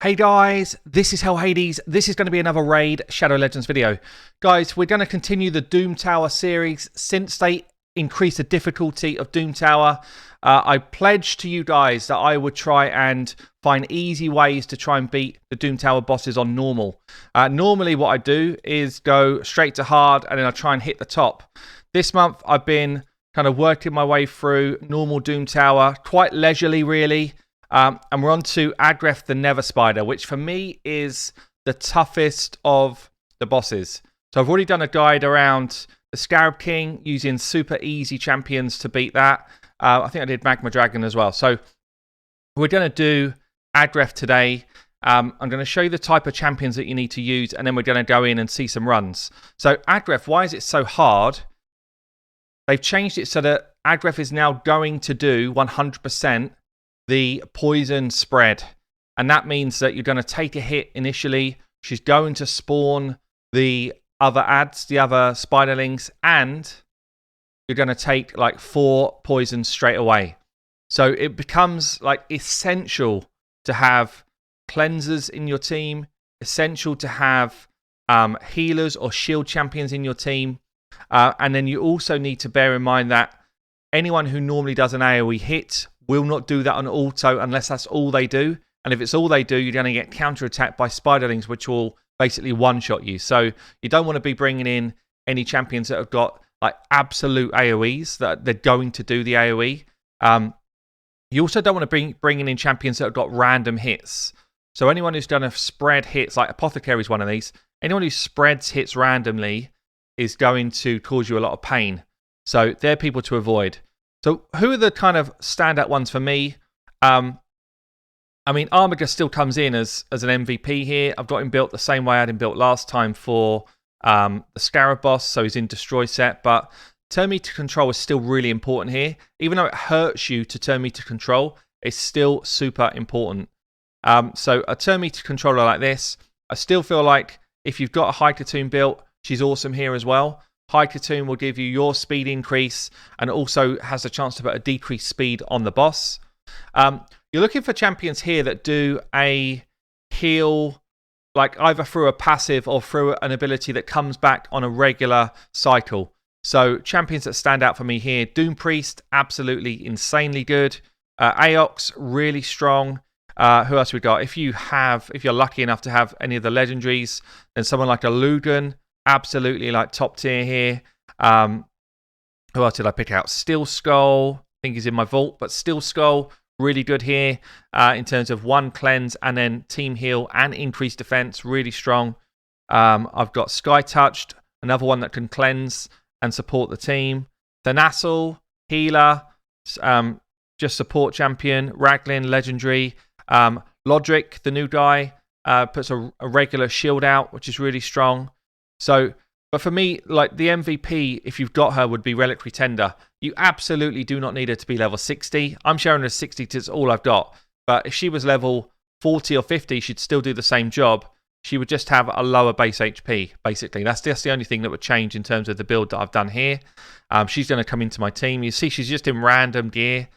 Hey guys, this is Hell Hades. This is going to be another Raid Shadow Legends video. Guys, we're going to continue the Doom Tower series. Since they increased the difficulty of Doom Tower, I pledged to you guys that I would try and find easy ways to try and beat the Doom Tower bosses on normal. Normally what I do is go straight to hard and then I try and hit the top. This month I've been kind of working my way through normal Doom Tower, quite leisurely really. And we're on to Agreth the Nether Spider, which for me is the toughest of the bosses. So I've already done a guide around the Scarab King using super easy champions to beat that. I think I did Magma Dragon as well. So we're going to do Agreth today. I'm going to show you the type of champions that you need to use, and then we're going to go in and see some runs. So Agreth, why is it so hard? They've changed it so that Agreth is now going to do 100% the poison spread, and that means that you're going to take a hit initially. She's going to spawn the other ads, the other spiderlings, and you're going to take like 4 poisons straight away. So it becomes like essential to have cleansers in your team, essential to have healers or shield champions in your team, and then you also need to bear in mind that anyone who normally does an AoE hit will not do that on auto unless that's all they do. And if it's all they do, you're going to get counter-attacked by spiderlings, which will basically one-shot you. So you don't want to be bringing in any champions that have got like absolute AoEs, that they're going to do the AoE. You also don't want to bringing in champions that have got random hits. So anyone who's going to spread hits, like Apothecary is one of these, anyone who spreads hits randomly is going to cause you a lot of pain. So they're people to avoid. So who are the kind of standout ones for me? I mean, Armiger still comes in as an MVP here. I've got him built the same way I had him built last time for the Scarab boss, so he's in Destroy set. But turn meter control is still really important here. Even though it hurts you to turn meter control, it's still super important. So a turn meter controller like this, I still feel like if you've got a High Katoon built, she's awesome here as well. High Katoon will give you your speed increase and also has a chance to put a decreased speed on the boss. You're looking for champions here that do a heal, like either through a passive or through an ability that comes back on a regular cycle. So champions that stand out for me here, Doom Priest, absolutely insanely good. Aox, really strong. Who else we got? If you're lucky enough to have any of the legendaries, then someone like a Lugan, absolutely like top tier here. Who else did I pick out? Steel Skull, I think he's in my vault, but Steel Skull, really good here in terms of 1 cleanse and then team heal and increased defense, really strong. I've got Sky Touched, another one that can cleanse and support the team. Thanassel, healer, just support champion. Raglin, legendary. Lodric, the new guy, puts a regular shield out, which is really strong. So, but for me, like the MVP, if you've got her, would be Reliquary Tender. You absolutely do not need her to be level 60. I'm showing her 60 because it's all I've got. But if she was level 40 or 50, she'd still do the same job. She would just have a lower base HP, basically. That's just the only thing that would change in terms of the build that I've done here. She's going to come into my team. You see she's just in random gear.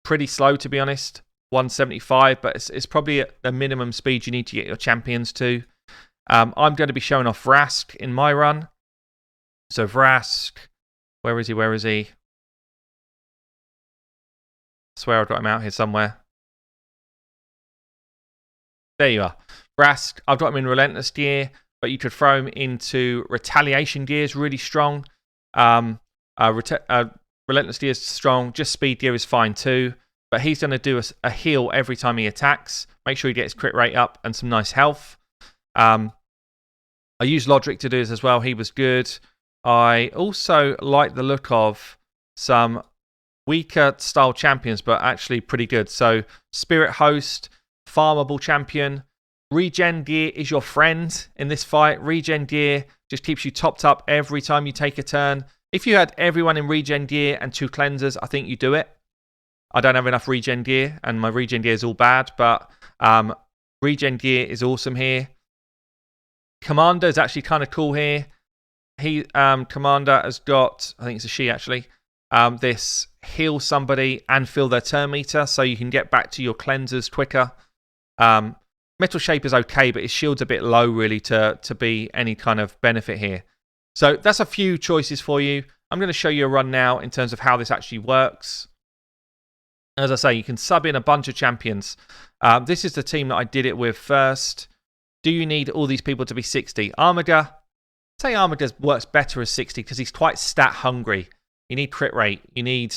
Pretty slow, to be honest. 175, but it's probably at the minimum speed you need to get your champions to. I'm going to be showing off Vrask in my run. So Vrask, where is he? I swear I've got him out here somewhere. There you are. Vrask, I've got him in Relentless gear, but you could throw him into Retaliation gear, is really strong. Relentless gear is strong, just speed gear is fine too. But he's going to do a heal every time he attacks. Make sure he gets crit rate up and some nice health. I used Lodric to do this as well. He was good. I also like the look of some weaker style champions, but actually pretty good. So Spirit Host, farmable champion. Regen gear is your friend in this fight. Regen gear just keeps you topped up every time you take a turn. If you had everyone in regen gear and 2 cleansers, I think you do it. I don't have enough regen gear, and my regen gear is all bad, but regen gear is awesome here. Commander is actually kind of cool here. Commander has got, I think it's a she actually, this heal somebody and fill their turn meter so you can get back to your cleansers quicker. Metal Shape is okay, but his shield's a bit low, really, to be any kind of benefit here. So that's a few choices for you. I'm going to show you a run now in terms of how this actually works. As I say, you can sub in a bunch of champions. This is the team that I did it with first. Do you need all these people to be 60? Armiger. I'd say Armiger works better as 60 because he's quite stat hungry. You need crit rate. You need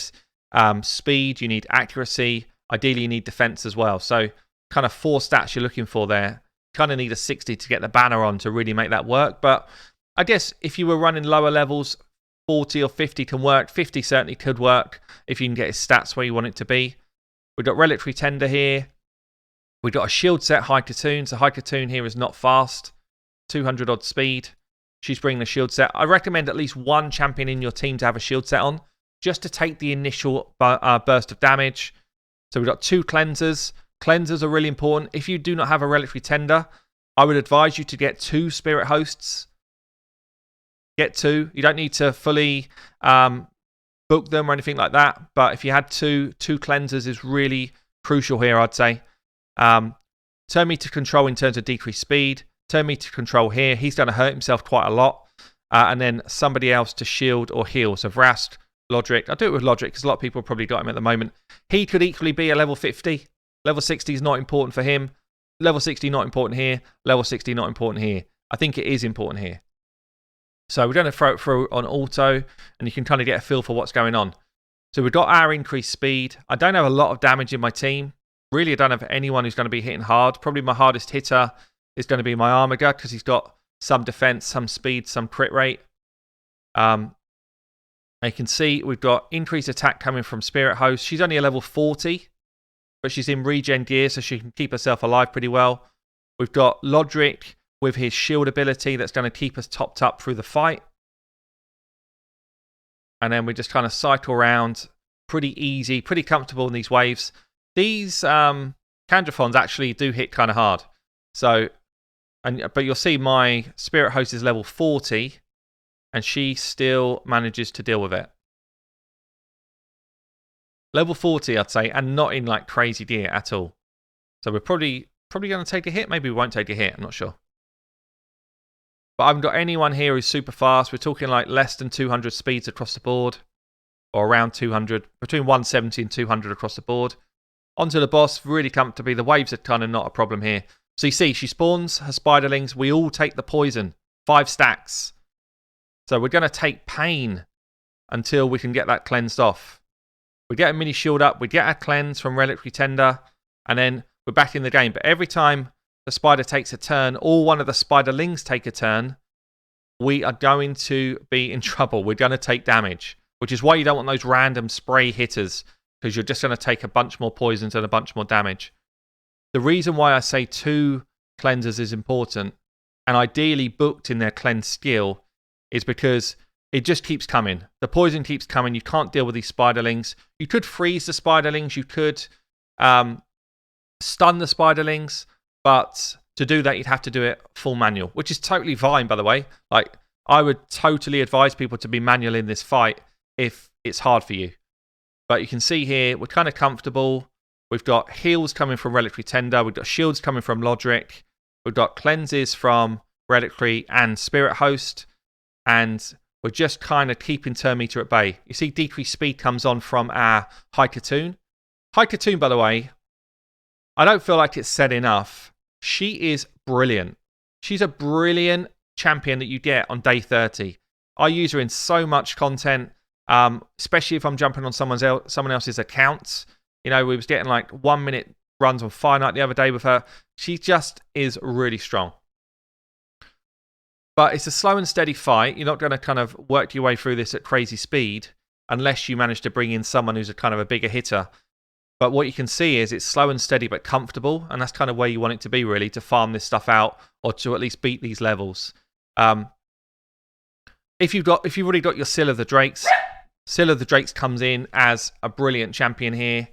speed. You need accuracy. Ideally, you need defense as well. So kind of 4 stats you're looking for there. Kind of need a 60 to get the banner on to really make that work. But I guess if you were running lower levels, 40 or 50 can work. 50 certainly could work if you can get his stats where you want it to be. We've got Reliquary Tender here. We've got a shield set, High Katoon. So High Katoon here is not fast. 200 odd speed. She's bringing the shield set. I recommend at least one champion in your team to have a shield set on, just to take the initial burst of damage. So we've got 2 cleansers. Cleansers are really important. If you do not have a Reliquary Tender, I would advise you to get 2 Spirit Hosts. Get 2. You don't need to fully book them or anything like that. But if you had 2 cleansers is really crucial here, I'd say. Turn Meter Control in terms of decreased speed. Turn Meter Control here. He's going to hurt himself quite a lot. And then somebody else to shield or heal. So Vrask, Lodric. I'll do it with Lodric because a lot of people probably got him at the moment. He could equally be a level 50. Level 60 is not important for him. Level 60 not important here. Level 60 not important here. I think it is important here. So we're going to throw it through on auto, and you can kind of get a feel for what's going on. So we've got our increased speed. I don't have a lot of damage in my team. Really, I don't have anyone who's going to be hitting hard. Probably my hardest hitter is going to be my Armiger because he's got some defense, some speed, some crit rate. You can see we've got increased attack coming from Spirit Host. She's only a level 40, but she's in regen gear, so she can keep herself alive pretty well. We've got Lodric with his shield ability that's going to keep us topped up through the fight. And then we just kind of cycle around. Pretty easy, pretty comfortable in these waves. These Candraphons actually do hit kind of hard. So, but you'll see my Spirit Host is level 40, and she still manages to deal with it. Level 40, I'd say, and not in like crazy gear at all. So we're probably going to take a hit. Maybe we won't take a hit. I'm not sure. But I haven't got anyone here who's super fast. We're talking like less than 200 speeds across the board. Or around 200. Between 170 and 200 across the board. Onto the boss, really comfortably. The waves are kind of not a problem here. So you see, she spawns her spiderlings. We all take the poison. 5 stacks. So we're going to take pain until we can get that cleansed off. We get a mini shield up. We get our cleanse from Reliquary Tender. And then we're back in the game. But every time the spider takes a turn, or one of the spiderlings take a turn, we are going to be in trouble. We're going to take damage, which is why you don't want those random spray hitters, because you're just going to take a bunch more poisons and a bunch more damage. The reason why I say 2 cleansers is important, and ideally booked in their cleanse skill, is because it just keeps coming. The poison keeps coming. You can't deal with these spiderlings. You could freeze the spiderlings. You could stun the spiderlings. But to do that, you'd have to do it full manual, which is totally fine, by the way. Like, I would totally advise people to be manual in this fight if it's hard for you. But you can see here, we're kind of comfortable. We've got heals coming from Reliquary Tender. We've got shields coming from Lodric. We've got cleanses from Reliquary and Spirit Host. And we're just kind of keeping turn meter at bay. You see decreased speed comes on from our High Katoon. High Katoon, by the way, I don't feel like it's said enough. She is brilliant. She's a brilliant champion that you get on day 30. I use her in so much content, especially if I'm jumping on someone else's accounts. You know, we was getting like 1 minute runs on Fire Night the other day with her. She just is really strong. But it's a slow and steady fight. You're not going to kind of work your way through this at crazy speed unless you manage to bring in someone who's a kind of a bigger hitter. But what you can see is it's slow and steady but comfortable, and that's kind of where you want it to be, really, to farm this stuff out or to at least beat these levels. If you've already got your Seal of the Drakes, Seal of the Drakes comes in as a brilliant champion here,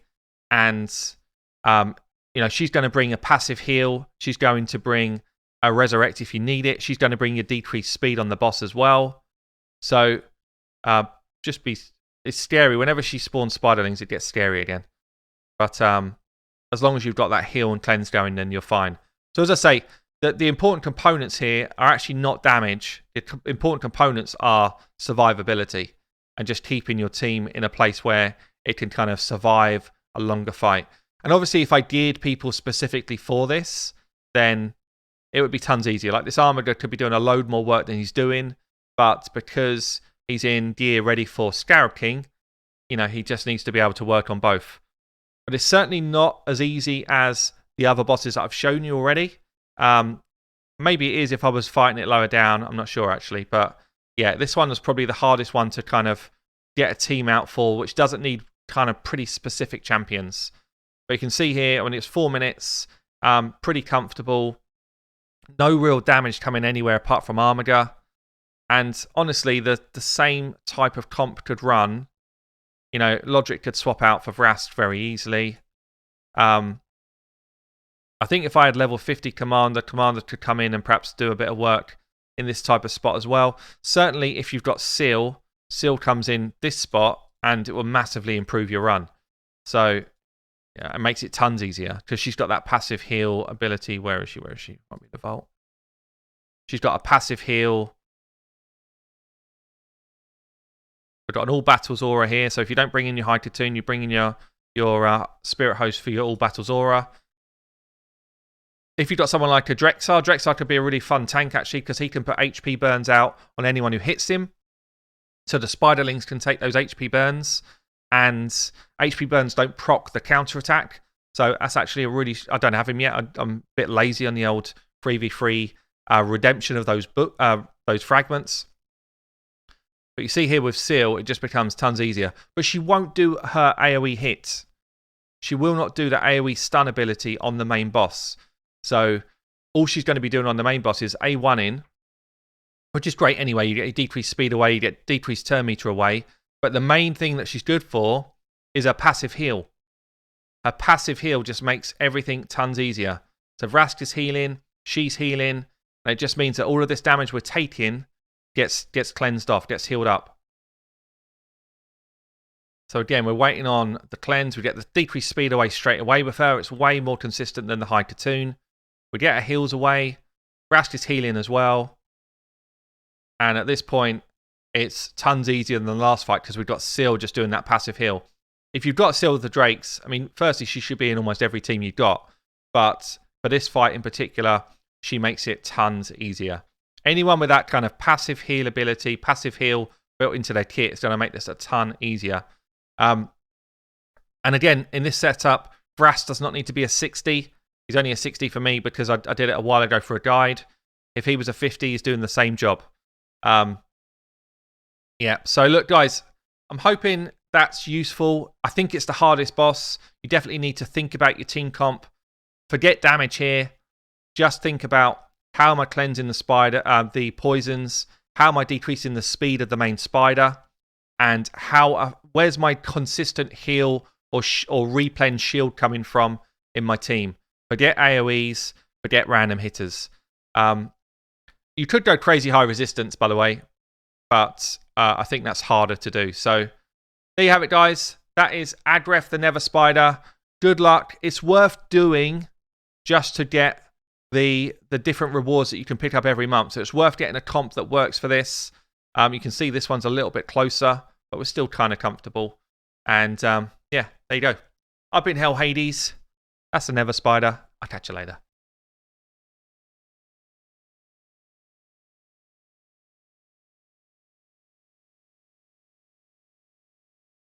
and she's going to bring a passive heal. She's going to bring a resurrect if you need it. She's going to bring your decreased speed on the boss as well. So it's scary. Whenever she spawns spiderlings, it gets scary again. But as long as you've got that heal and cleanse going, then you're fine. So as I say, the important components here are actually not damage. The important components are survivability and just keeping your team in a place where it can kind of survive a longer fight. And obviously, if I geared people specifically for this, then it would be tons easier. Like this Armiger could be doing a load more work than he's doing, but because he's in gear ready for Scarab King, you know, he just needs to be able to work on both. But it's certainly not as easy as the other bosses that I've shown you already. Maybe it is if I was fighting it lower down. I'm not sure actually, but yeah, this one was probably the hardest one to kind of get a team out for, which doesn't need kind of pretty specific champions. But you can see here when it's 4 minutes, pretty comfortable. No real damage coming anywhere apart from Armiger. And honestly, the same type of comp could run. You know, Logic could swap out for Vrast very easily. I think if I had level 50 Commander could come in and perhaps do a bit of work in this type of spot as well. Certainly, if you've got Seal comes in this spot and it will massively improve your run. So, yeah, it makes it tons easier because she's got that passive heal ability. Where is she? Might be the vault. She's got a passive heal. We've got an all battles aura here. So if you don't bring in your High Cocoon, you bring in your Spirit Host for your all battles aura. If you've got someone like a Drexar could be a really fun tank actually because he can put HP burns out on anyone who hits him. So the Spiderlings can take those HP burns, and HP burns don't proc the counter attack. So that's actually a really... I don't have him yet. I'm a bit lazy on the old 3v3 redemption of those fragments. But you see here with Seal, it just becomes tons easier. But she won't do her AoE hits. She will not do the AoE stun ability on the main boss. So all she's going to be doing on the main boss is A1 in, which is great anyway. You get a decreased speed away, you get decreased turn meter away. But the main thing that she's good for is her passive heal. Her passive heal just makes everything tons easier. So Vrask is healing, she's healing, and it just means that all of this damage we're taking gets cleansed off, gets healed up. So again, we're waiting on the cleanse. We get the decreased speed away straight away with her. It's way more consistent than the High Cocoon. We get our heals away. Vrask is healing as well. And at this point, it's tons easier than the last fight because we've got Seal just doing that passive heal. If you've got Seal with the Drakes, I mean, firstly, she should be in almost every team you've got. But for this fight in particular, she makes it tons easier. Anyone with that kind of passive heal ability, passive heal built into their kit is going to make this a ton easier. And again, in this setup, Vrast does not need to be a 60. He's only a 60 for me because I did it a while ago for a guide. If he was a 50, he's doing the same job. Yeah, so look, guys, I'm hoping that's useful. I think it's the hardest boss. You definitely need to think about your team comp. Forget damage here. Just think about how am I cleansing the poisons? How am I decreasing the speed of the main spider? And where's my consistent heal or replen shield coming from in my team? Forget AoEs, forget random hitters. You could go crazy high resistance, by the way, but I think that's harder to do. So there you have it, guys. That is Agreth the Nether Spider. Good luck. It's worth doing just to get the different rewards that you can pick up every month. So it's worth getting a comp that works for this. You can see this one's a little bit closer, but we're still kind of comfortable. And yeah, there you go. I've been Hell Hades. That's the Nether Spider. I'll catch you later.